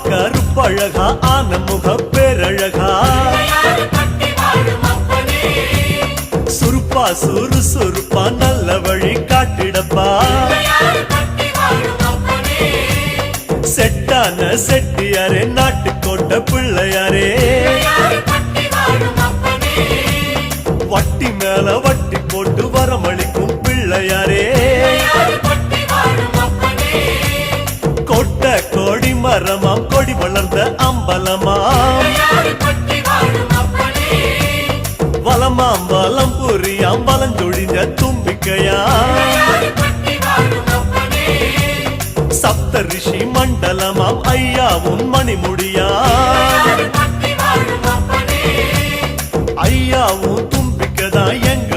கருப்பழகா ஆனமுக பேரழகா சுருப்பா சுறுசுறுப்பா நல்ல வழி காட்டிடப்பா செட்டான செட்டியாரே நாட்டுக்கோட்டை பிள்ளையாரே வட்டி மேல வட்டி போட்டு வரமளிக்கும் பிள்ளையாரே கொட்ட கொடி மரமாம் கொடி வளர்ந்த அம்பலமாம் வலமாம் வலம் புரியாம் வலஞ்சொழிஞ்ச தும்பிக்கையாம் சப்த ரிஷி மண்டலமாம் ஐயாவும் மணிமுடியாம் ஐயாவும் தும்பிக்கதான் எங்க